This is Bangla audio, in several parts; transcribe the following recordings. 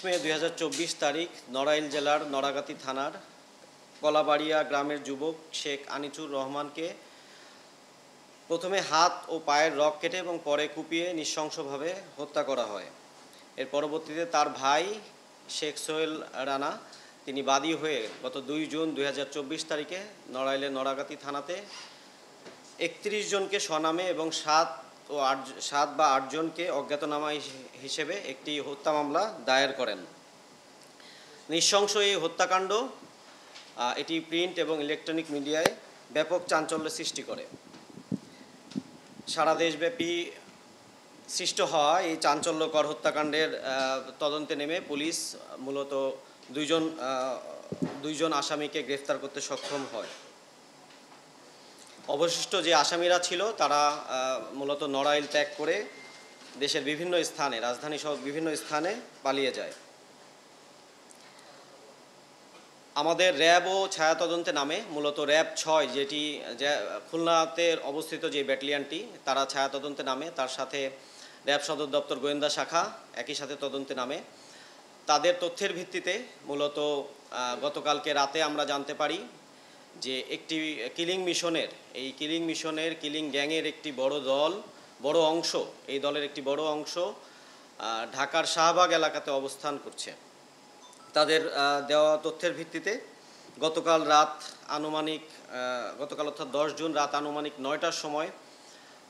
মে 2024 তারিখ নড়াইল জেলার নড়াগাতি থানার কলাবাড়িয়া গ্রামের যুবক শেখ আনিচুর রহমানকে প্রথমে হাত ও পায়ের রগ কেটে এবং পরে কুপিয়ে নৃশংসভাবে হত্যা করা হয়। এর পরবর্তীতে তার ভাই শেখ সোহেল রানা তিনি বাদী হয়ে গত 2 জুন 2024 তারিখে নড়াইলের নড়াগাতি থানাতে 31 জনকে স্বনামে এবং 7 বা 8 জনকে অজ্ঞাতনামা হিসেবে একটি হত্যা মামলা দায়ের করেন। নৃশংস এই হত্যাকাণ্ড এটি প্রিন্ট এবং ইলেকট্রনিক মিডিয়ায় ব্যাপক চাঞ্চল্য সৃষ্টি করে। সারা দেশব্যাপী সৃষ্ট হওয়া এই চাঞ্চল্যকর হত্যাকাণ্ডের তদন্তে নেমে পুলিশ মূলত দুইজন আসামিকে গ্রেফতার করতে সক্ষম হয়। অবশিষ্ট যে আসামিরা ছিল তারা মূলত নড়াইল ত্যাগ করে দেশের বিভিন্ন স্থানে, রাজধানী সহ বিভিন্ন স্থানে পালিয়ে যায়। আমাদের র্যাব ও ছায়া তদন্তে নামে মূলত র্যাব 6 যেটি খুলনাতে অবস্থিত যে ব্যাটালিয়নটি, তারা ছায়া তদন্তে নামে, তার সাথে র্যাব সদর দপ্তর গোয়েন্দা শাখা একই সাথে তদন্তে নামে। তাদের তথ্যের ভিত্তিতে মূলত গতকালকে রাতে আমরা জানতে পারি যে একটি কিলিং মিশনের কিলিং গ্যাংয়ের একটি বড় অংশ, এই দলের একটি বড় অংশ ঢাকার শাহবাগ এলাকাতে অবস্থান করছে। তাদের দেওয়া তথ্যের ভিত্তিতে গতকাল অর্থাৎ 10 জুন রাত আনুমানিক 9টার সময়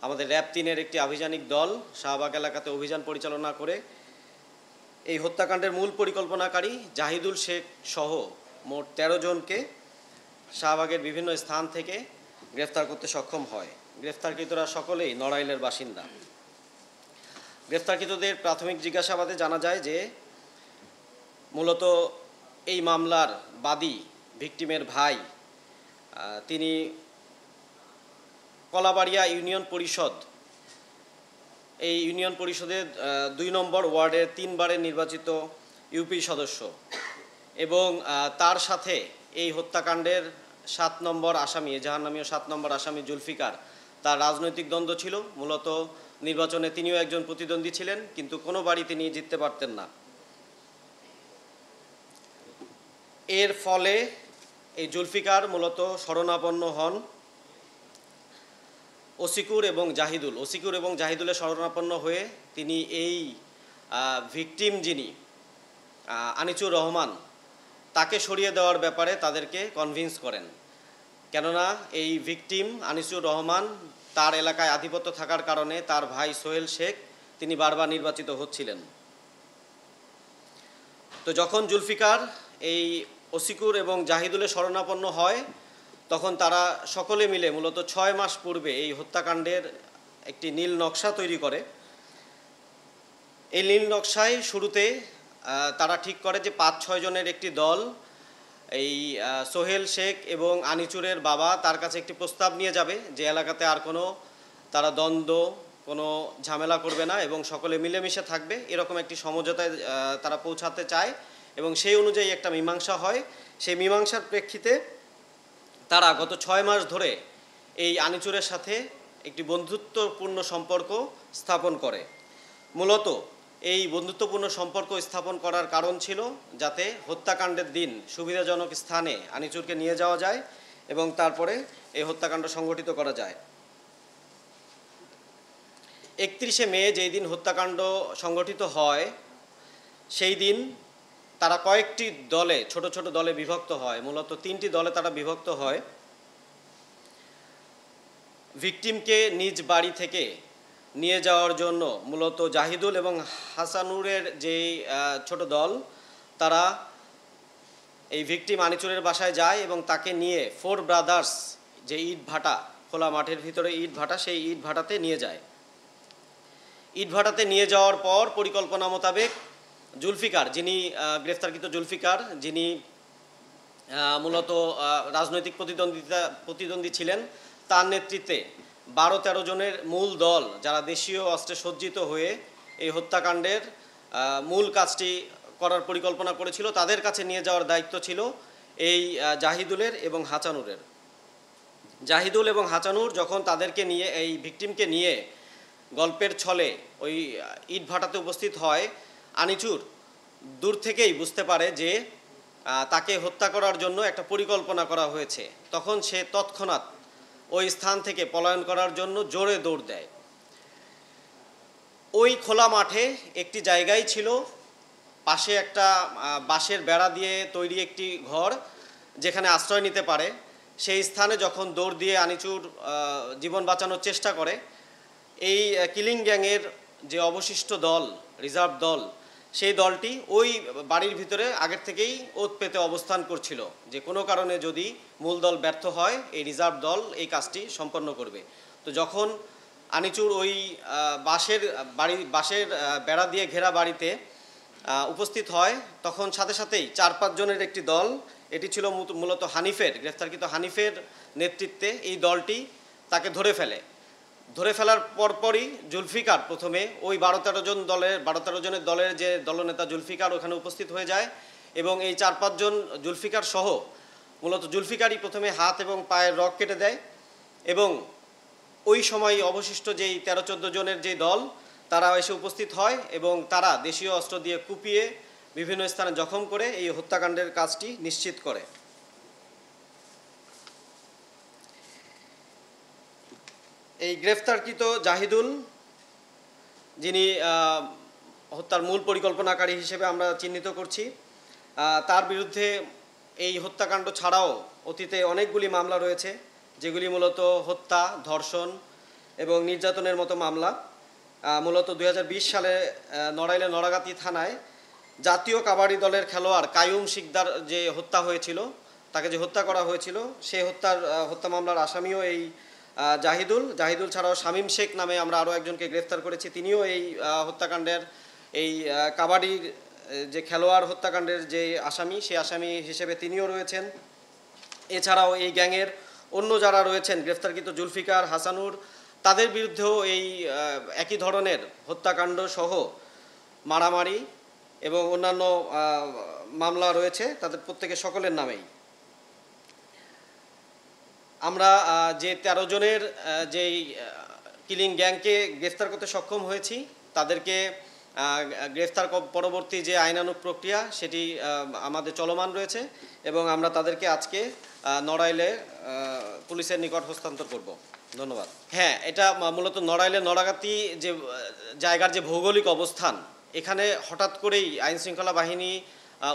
আমাদের র্যাব 3-এর একটি আভিযানিক দল শাহবাগ এলাকাতে অভিযান পরিচালনা করে এই হত্যাকাণ্ডের মূল পরিকল্পনাকারী জাহিদুল শেখ সহ মোট 13 জনকে শাহবাগের বিভিন্ন স্থান থেকে গ্রেফতার করতে সক্ষম হয়। গ্রেফতারকৃতরা সকলেই নড়াইলের বাসিন্দা। গ্রেফতারকৃতদের প্রাথমিক জিজ্ঞাসাবাদে জানা যায় যে মূলত এই মামলার বাদী ভিকটিমের ভাই তিনি কলাবাড়িয়া ইউনিয়ন পরিষদ, এই ইউনিয়ন পরিষদের 2 নম্বর ওয়ার্ডের 3 বারের নির্বাচিত ইউপি সদস্য এবং তার সাথে এই হত্যাকাণ্ডের 7 নম্বর আসামি, এজাহারনামীয় 7 নম্বর আসামি জুলফিকার, তার রাজনৈতিক দ্বন্দ্ব ছিল। মূলত নির্বাচনে তিনিও একজন প্রতিদ্বন্দ্বী ছিলেন, কিন্তু কোনোবারই তিনি জিততে পারতেন না। এর ফলে এই জুলফিকার মূলত শরণাপন্ন হন ওসিকুর এবং জাহিদুলের শরণাপন্ন হয়ে তিনি এই ভিকটিম যিনি আনিচুর রহমান তাকে সরিয়ে দেওয়ার ব্যাপারে তাদেরকে কনভিন্স করেন। কেননা এই ভিকটিম আনিচুর রহমান তার এলাকায় আধিপত্য থাকার কারণে তার ভাই সোহেল শেখ তিনি বারবার নির্বাচিত হচ্ছিলেন। তো যখন জুলফিকার এই ওসিকুর এবং জাহিদুলের শরণাপন্ন হয় তখন তারা সকলে মিলে মূলত 6 মাস পূর্বে এই হত্যাকাণ্ডের একটি নীল নকশা তৈরি করে। এই নীল নকশায় শুরুতে তারা ঠিক করে যে 5-6 জনের একটি দল এই সোহেল শেখ এবং আনিচুরের বাবা তার কাছে একটি প্রস্তাব নিয়ে যাবে যে এলাকাতে আর কোনো তারা দ্বন্দ্ব, কোনো ঝামেলা করবে না এবং সকলে মিলেমিশে থাকবে, এরকম একটি সমঝোতায় তারা পৌঁছাতে চায় এবং সেই অনুযায়ী একটা মীমাংসা হয়। সেই মীমাংসার প্রেক্ষিতে তারা গত 6 মাস ধরে এই আনিচুরের সাথে একটি বন্ধুত্বপূর্ণ সম্পর্ক স্থাপন করে। মূলত এই বন্ধুত্বপূর্ণ সম্পর্ক স্থাপন করার কারণ ছিল যাতে হত্যাকাণ্ডের দিন সুবিধাজনক স্থানে আনিচুরকে নিয়ে যাওয়া যায় এবং তারপরে এই হত্যাকাণ্ড সংগঠিত করা যায়। 31শে মে যেই দিন হত্যাকাণ্ড সংগঠিত হয় সেই দিন তারা কয়েকটি দলে, ছোট ছোট দলে বিভক্ত হয়। মূলত 3টি দলে তারা বিভক্ত হয়। ভিকটিমকে নিজ বাড়ি থেকে নিয়ে যাওয়ার জন্য মূলত জাহিদুল এবং হাসানুরের যে ছোট দল তারা এই ভিকটিম আনিচুরের বাসায় যায় এবং তাকে নিয়ে 4 ব্রাদার্স যে ইট ভাটা, খোলা মাঠের ভিতরে ইট ভাটা, সেই ইট ভাটাতে নিয়ে যায়। ইট ভাটাতে নিয়ে যাওয়ার পর পরিকল্পনা মোতাবেক জুলফিকার, যিনি গ্রেফতারকৃত জুলফিকার, যিনি মূলত রাজনৈতিক প্রতিদ্বন্দ্বী ছিলেন, তার নেতৃত্বে 12-13 জনের মূল দল যারা দেশীয় অস্ত্রে সজ্জিত হয়ে এই হত্যাকাণ্ডের মূল কাজটি করার পরিকল্পনা করেছিল, তাদের কাছে নিয়ে যাওয়ার দায়িত্ব ছিল এই জাহিদুলের এবং হাচানুরের। জাহিদুল এবং হাচানুর যখন তাদেরকে নিয়ে, এই ভিকটিমকে নিয়ে গল্পের ছলে ওই ইট ভাটাতে উপস্থিত হয়, আনিচুর দূর থেকেই বুঝতে পারে যে তাকে হত্যা করার জন্য একটা পরিকল্পনা করা হয়েছে। তখন সে তৎক্ষণাৎ ওই স্থান থেকে পলায়ন করার জন্য জোরে দৌড় দেয়। ওই খোলা মাঠে একটি জায়গায় ছিল, পাশে একটা বাঁশের বেড়া দিয়ে তৈরি একটি ঘর যেখানে আশ্রয় নিতে পারে। সেই স্থানে যখন দৌড় দিয়ে আনিচুর জীবন বাঁচানোর চেষ্টা করে, এই কিলিং গ্যাংয়ের যে অবশিষ্ট দল, রিজার্ভ দল, সেই দলটি ওই বাড়ির ভিতরে আগের থেকেই ওত পেতে অবস্থান করছিল যে কোনো কারণে যদি মূল দল ব্যর্থ হয় এই রিজার্ভ দল এই কাজটি সম্পন্ন করবে। তো যখন আনিচুর ওই বাঁশের বেড়া দিয়ে ঘেরা বাড়িতে উপস্থিত হয়, তখন সাথে সাথেই 4-5 জনের একটি দল, এটি ছিল মূলত হানিফের, গ্রেফতারকৃত হানিফের নেতৃত্বে এই দলটি তাকে ধরে ফেলার পরপরই জুলফিকার প্রথমে ওই 12-13 জনের দলের যে দলনেতা জুলফিকার ওখানে উপস্থিত হয়ে যায় এবং এই 4-5 জন জুলফিকার সহ মূলত জুলফিকারই প্রথমে হাত এবং পায়ের রগ কেটে দেয় এবং ওই সময় অবশিষ্ট যেই 13-14 জনের যে দল তারা এসে উপস্থিত হয় এবং তারা দেশীয় অস্ত্র দিয়ে কুপিয়ে বিভিন্ন স্থানে জখম করে এই হত্যাকাণ্ডের কাজটি নিশ্চিত করে। এই গ্রেফতারকৃত জাহিদুল, যিনি হত্যার মূল পরিকল্পনাকারী হিসেবে আমরা চিহ্নিত করছি, তার বিরুদ্ধে এই হত্যাকাণ্ড ছাড়াও অতীতে অনেকগুলি মামলা রয়েছে যেগুলি মূলত হত্যা, ধর্ষণ এবং নির্যাতনের মতো মামলা। মূলত 2020 সালে নড়াইলের নড়াগাতি থানায় জাতীয় কাবাডি দলের খেলোয়াড় কায়ুম শিকদার যে হত্যা হয়েছিল, তাকে যে হত্যা করা হয়েছিল, সেই হত্যা মামলার আসামিও এই জাহিদুল ছাড়াও শামীম শেখ নামে আমরা আরও একজনকে গ্রেফতার করেছি। তিনিও এই হত্যাকাণ্ডের এই কাবাডির যে খেলোয়াড় হত্যাকাণ্ডের যে আসামি, সেই আসামি হিসেবে তিনিও রয়েছেন। এছাড়াও এই গ্যাংয়ের অন্য যারা রয়েছেন গ্রেফতারকৃত জুলফিকার, হাসানুর, তাদের বিরুদ্ধেও এই একই ধরনের হত্যাকাণ্ড সহ মারামারি এবং অন্যান্য মামলা রয়েছে, তাদের প্রত্যেকের সকলের নামেই। আমরা যে 13 জনের যেই কিলিং গ্যাংকে গ্রেফতার করতে সক্ষম হয়েছি, তাদেরকে গ্রেফতার পরবর্তী যে আইনানুগ প্রক্রিয়া সেটি আমাদের চলমান রয়েছে এবং আমরা তাদেরকে আজকে নড়াইলে পুলিশের নিকট হস্তান্তর করব। ধন্যবাদ। হ্যাঁ, এটা মূলত নড়াইলের নড়াগাতি যে জায়গার যে ভৌগোলিক অবস্থান, এখানে হঠাৎ করেই আইনশৃঙ্খলা বাহিনী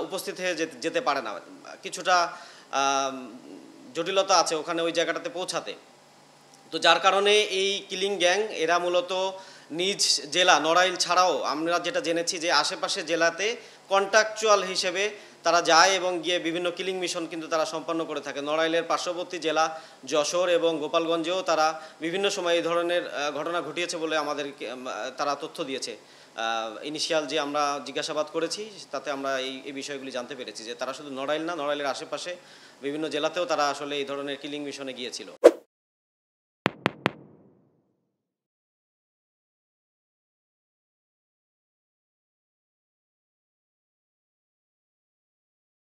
উপস্থিত হয়ে যেতে পারে না, কিছুটা জটিলতা আছে ওখানে ওই জায়গাটাতে পৌঁছাতে। তো যার কারণে এই কিলিং গ্যাং এরা মূলত নিজ জেলা নড়াইল ছাড়াও আমরা যেটা জেনেছি যে আশেপাশে জেলাতে কন্ট্রাকচুয়াল হিসেবে তারা যায় এবং গিয়ে বিভিন্ন কিলিং মিশন কিন্তু তারা সম্পন্ন করে থাকে। নড়াইলের পার্শ্ববর্তী জেলা যশোর এবং গোপালগঞ্জেও তারা বিভিন্ন সময় এই ধরনের ঘটনা ঘটিয়েছে বলে আমাদেরকে তারা তথ্য দিয়েছে। ইনিশিয়াল যে আমরা জিজ্ঞাসাবাদ করেছি তাতে আমরা এই বিষয়গুলি জানতে পেরেছি যে তারা শুধু নড়াইল না, নড়াইলের আশেপাশে বিভিন্ন জেলাতেও তারা আসলে এই ধরনের কিলিং মিশনে গিয়েছিল।